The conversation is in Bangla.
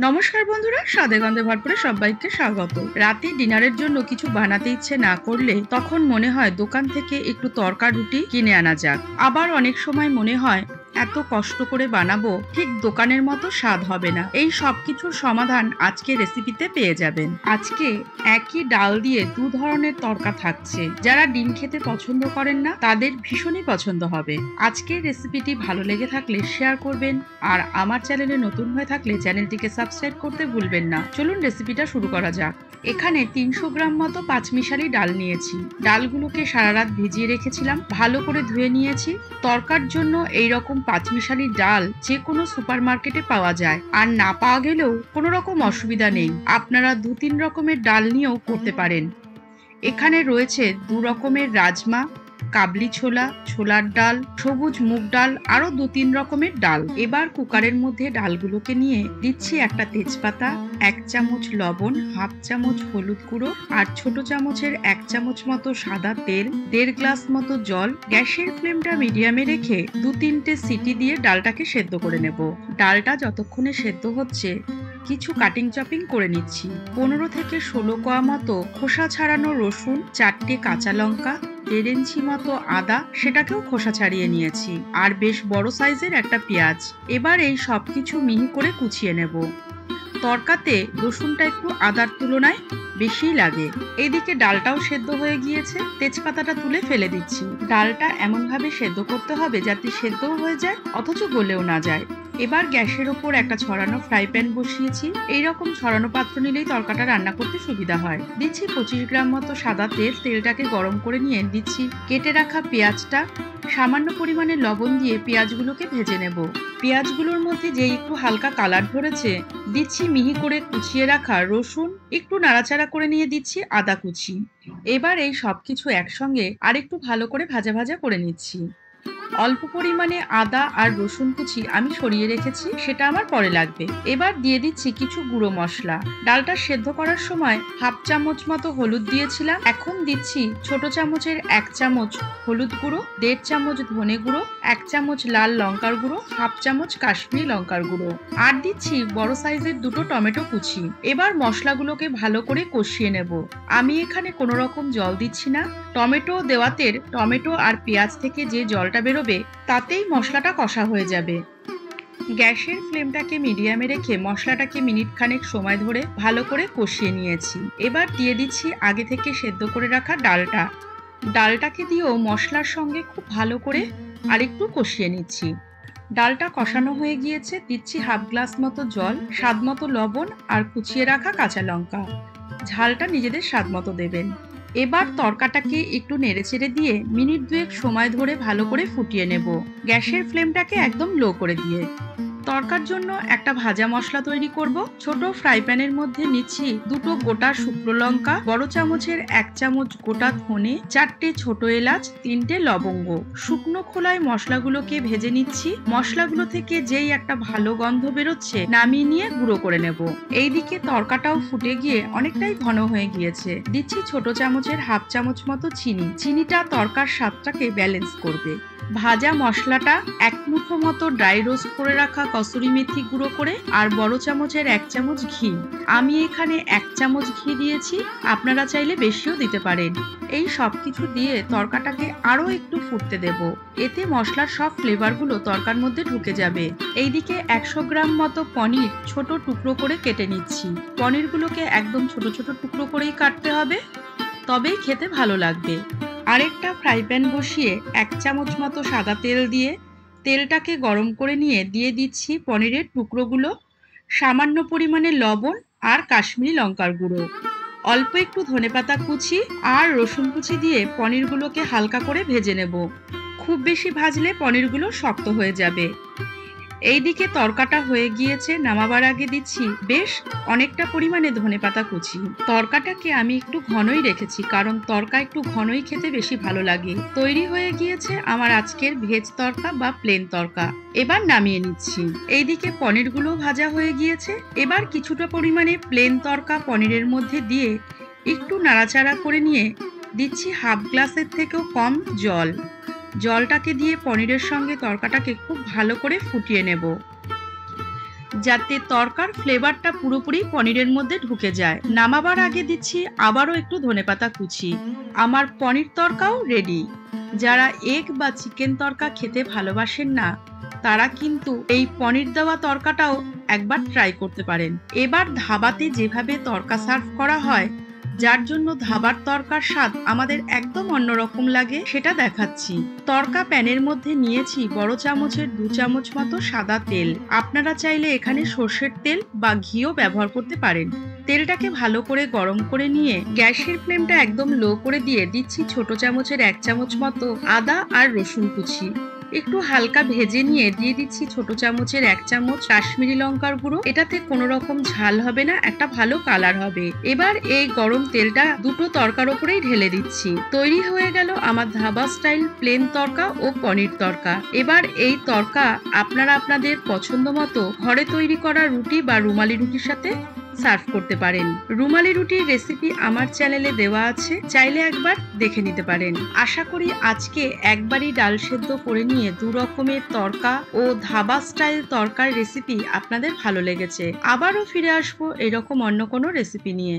নমস্কার বন্ধুরা, স্বাদে গন্ধে ভরপুরে সবাইকে স্বাগত। রাতে ডিনারের জন্য কিছু বানাতে ইচ্ছে না করলে তখন মনে হয় দোকান থেকে একটু তড়কা রুটি কিনে আনা যাক। আবার অনেক সময় মনে হয় এত কষ্ট করে বানাবো, ঠিক দোকানের মতো স্বাদ হবে না। এই সব কিছুর সমাধান আজকে রেসিপিতে পেয়ে যাবেন। আজকে একই ডাল দিয়ে দু ধরনের তড়কা থাকছে। যারা ডিম খেতে পছন্দ করেন না তাদের ভীষণই পছন্দ হবে। আজকের রেসিপিটি ভালো লেগে থাকলে শেয়ার করবেন, আর আমার চ্যানেলে নতুন হয়ে থাকলে চ্যানেলটিকে সাবস্ক্রাইব করতে ভুলবেন না। চলুন রেসিপিটা শুরু করা যাক। এখানে 300 গ্রাম মতো পাঁচমিশালি ডাল নিয়েছি। ডালগুলোকে সারা রাত ভিজিয়ে রেখেছিলাম, ভালো করে ধুয়ে নিয়েছি। তড়কার জন্য এইরকম পাঁচমিশালি ডাল যে কোনো সুপার মার্কেটে পাওয়া যায়, আর না পাওয়া গেলেও কোনো রকম অসুবিধা নেই। আপনারা 2-3 রকমের ডাল নিয়েও করতে পারেন। এখানে রয়েছে 2 রকমের রাজমা, কাবলি ছোলা, ছোলার ডাল, সবুজ মুগ ডাল, আরো 2-3 রকমের ডাল। এবার কুকারের মধ্যে ডালগুলোকে নিয়ে দিচ্ছি একটা তেজপাতা, 1 চামচ লবণ, হাফ চামচ হলুদ গুঁড়ো, আর ছোট চামচের 1 চামচ মতো সাদা তেল, 1.5 গ্লাস মতো জল। গ্যাসের ফ্লেমটা মিডিয়ামে রেখে 2-3টে সিটি দিয়ে ডালটাকে সেদ্ধ করে নেব। ডালটা যতক্ষণে সেদ্ধ হচ্ছে কিছু কাটিং চপিং করে নিচ্ছি। 15 থেকে 16 কোয়া মতো খোসা ছাড়ানো রসুন, 4টে কাঁচা লঙ্কা, 1.5 ইঞ্চি মতো আদা, সেটাকেও খোসা ছাড়িয়ে নিয়েছি, আর বেশ বড় সাইজের একটা পেঁয়াজ। এবার এই সবকিছু মিহি করে কুচিয়ে নেব। তড়কাতে রসুনটা একটু আদার তুলনায় বেশিই লাগে। এইদিকে ডালটাও সেদ্ধ হয়ে গিয়েছে, তেজপাতাটা তুলে ফেলে দিচ্ছি। ডালটা এমন ভাবে সেদ্ধ করতে হবে যাতে সেদ্ধও হয়ে যায় অথচ গলেও না যায়। এবার গ্যাসের ওপর একটা ছড়ানো ফ্রাই প্যান বসিয়েছি। এইরকম ছড়ানো পাত্র নিলেই তরকাটা রান্না করতে সুবিধা হয়। দিচ্ছি 25 গ্রাম মতো সাদা তেল। তেলটাকে গরম করে নিয়ে দিচ্ছি কেটে রাখা পেঁয়াজটা। সামান্য পরিমাণে লবণ দিয়ে পেঁয়াজগুলোকে ভেজে নেব। পেঁয়াজগুলোর মধ্যে যে একটু হালকা কালার ধরেছে, দিচ্ছি মিহি করে কুচিয়ে রাখা রসুন, একটু নাড়াচাড়া করে নিয়ে দিচ্ছি আদা কুচি। এবার এই সবকিছু একসঙ্গে আরেকটু ভালো করে ভাজা ভাজা করে নিচ্ছি। অল্প পরিমাণে আদা আর রসুন কুচি আমি সরিয়ে রেখেছি, সেটা আমার পরে লাগবে। এবার দিয়ে দিচ্ছি কিছু গুঁড়ো মশলা। ডালটা সেদ্ধ করার সময় হাফ চামচ মতো হলুদ দিয়েছিলাম, এখন দিচ্ছি ছোট চামচের 1 চামচ হলুদ গুঁড়ো, 1.5 চামচ ধনে গুঁড়ো, 1 চামচ লাল লঙ্কার গুঁড়ো, হাফ চামচ কাশ্মীরি লঙ্কার গুঁড়ো, আর দিচ্ছি বড় সাইজের 2টো টমেটো কুচি। এবার মশলাগুলোকে ভালো করে কষিয়ে নেব। আমি এখানে কোনো রকম জল দিচ্ছি না। টমেটো দেওয়াতে টমেটো আর পেঁয়াজ থেকে যে জলটা বেরোবে তাতেই মশলাটা কষা হয়ে যাবে। গ্যাসের ফ্লেমটাকে মিডিয়ামে রেখে মশলাটাকে মিনিট খানেক সময় ধরে ভালো করে কষিয়ে নিয়েছি। এবার দিয়ে দিচ্ছি আগে থেকে সেদ্ধ করে রাখা ডালটা। ডালটাকে দিয়েও মশলার সঙ্গে খুব ভালো করে আরেকটু কষিয়ে নিচ্ছি। ডালটা কষানো হয়ে গিয়েছে, দিচ্ছি হাফ গ্লাস মতো জল, স্বাদ মতো লবণ, আর কুচিয়ে রাখা কাঁচা লঙ্কা। ঝালটা নিজেদের স্বাদ মতো দেবেন। এবার তরকাটাকে একটু নেড়েচেড়ে দিয়ে মিনিট 2 সময় ধরে ভালো করে ফুটিয়ে নেব, গ্যাসের ফ্লেমটাকে একদম লো করে দিয়ে। তরকার জন্য একটা ভাজা মশলা তৈরি করব। ছোট ফ্রাই প্যানের মধ্যে নিচ্ছি 2টো গোটা শুকনো লঙ্কা, বড় চামচের 1 চামচ গোটা ধনে, 4টে ছোট এলাচ, 3টে লবঙ্গ। শুকনো খোলায় মশলাগুলোকে ভেজে নিচ্ছি। মশলাগুলো থেকে যেই একটা ভালো গন্ধ বেরোচ্ছে নামিয়ে নিয়ে গুঁড়ো করে নেব। এইদিকে তরকাটাও ফুটে গিয়ে অনেকটাই ঘন হয়ে গিয়েছে। দিচ্ছি ছোট চামচের হাফ চামচ মতো চিনি। চিনিটা তরকার স্বাদটাকে ব্যালেন্স করবে। ভাজা মশলাটা 1 মুঠো মতো ড্রাই রোস্ট করে রাখা কসুরি মেথি গুঁড়ো করে, আর বড় চামচের 1 চামচ ঘি। আমি এখানে 1 চামচ ঘি দিয়েছি, আপনারা চাইলে বেশিও দিতে পারেন। এই সব কিছু দিয়ে তরকাটাকে আরো একটু ফুটতে দেব। এতে মশলার সব ফ্লেভারগুলো তরকার মধ্যে ঢুকে যাবে। এইদিকে 100 গ্রাম মতো পনির ছোট টুকরো করে কেটে নিচ্ছি। পনিরগুলোকে একদম ছোট ছোট টুকরো করেই কাটতে হবে, তবেই খেতে ভালো লাগবে। আরেকটা ফ্রাই প্যান বসিয়ে 1 চামচ মতো সাদা তেল দিয়ে তেলটাকে গরম করে নিয়ে দিয়ে দিচ্ছি পনিরের টুকরোগুলো, সামান্য পরিমাণে লবণ আর কাশ্মীরি লঙ্কার গুঁড়ো, অল্প একটু ধনেপাতা কুচি আর রসুন কুচি দিয়ে পনিরগুলোকে হালকা করে ভেজে নেব। খুব বেশি ভাজলে পনিরগুলো শক্ত হয়ে যাবে। এইদিকে তরকাটা হয়ে গিয়েছে, নামাবার আগে দিচ্ছি বেশ অনেকটা পরিমাণে ধনেপাতা কুচি। তরকাটাকে আমি একটু ঘনই রেখেছি, কারণ তরকা একটু ঘনই খেতে বেশি ভালো লাগে। তৈরি হয়ে গিয়েছে আমার আজকের ভেজ তরকা বা প্লেন তরকা। এবার নামিয়ে নিচ্ছি। এইদিকে পনিরগুলো ভাজা হয়ে গিয়েছে। এবার কিছুটা পরিমাণে প্লেন তরকা পনিরের মধ্যে দিয়ে একটু নাড়াচাড়া করে নিয়ে দিচ্ছি হাফ গ্লাসের থেকেও কম জল। জলটাকে দিয়ে পনিরের সঙ্গে তরকাটাকে খুব ভালো করে ফুটিয়ে নেব। যাতে তরকার ফ্লেভারটা পুরোপুরি পনিরের মধ্যে ঢুকে যায়। নামাবার আগে দিচ্ছি আবারও একটু ধনেপাতা কুচি। আমার পনির তরকাও রেডি। যারা এগ বা চিকেন তরকা খেতে ভালোবাসেন না, তারা কিন্তু এই পনির দেওয়া তরকাটাও একবার ট্রাই করতে পারেন। এবার ধাবাতে যেভাবে তরকা সার্ভ করা হয়, যার জন্য ধাবার তরকার স্বাদ আমাদের একদম অন্যরকম লাগে, সেটা দেখাচ্ছি। তরকা প্যানের মধ্যে নিয়েছি বড় চামচের 2 চামচ মতো সাদা তেল। আপনারা চাইলে এখানে সর্ষের তেল বা ঘিও ব্যবহার করতে পারেন। তেলটাকে ভালো করে গরম করে নিয়ে গ্যাসের ফ্লেমটা একদম লো করে দিয়ে দিচ্ছি ছোট চামচের 1 চামচ মতো আদা আর রসুন কুচি। একটু হালকা ভেজে নিয়ে দিয়ে দিচ্ছি ছোট চামচের 1 চামচ কাশ্মীরি লঙ্কার গুঁড়ো। এটাতে কোনো রকম ঝাল হবে না, একটা ভালো কালার হবে। এবার এই গরম তেলটা দুটো তরকার উপরেই ঢেলে দিচ্ছি। তৈরি হয়ে গেল আমার ধাবা স্টাইল প্লেন তরকা ও পনির তরকা। এবার এই তরকা আপনারা আপনাদের পছন্দ মতো ঘরে তৈরি করা রুটি বা রুমালি রুটির সাথে সার্ভ করতে পারেন। রুমালি রুটির রেসিপি আমার চ্যানেলে দেওয়া আছে, চাইলে একবার দেখে নিতে পারেন। আশা করি আজকে একবারই ডাল সেদ্ধ করে নিয়ে 2 রকমের তরকা ও ধাবা স্টাইল তরকার রেসিপি আপনাদের ভালো লেগেছে। আবারও ফিরে আসবো এরকম অন্য কোনো রেসিপি নিয়ে।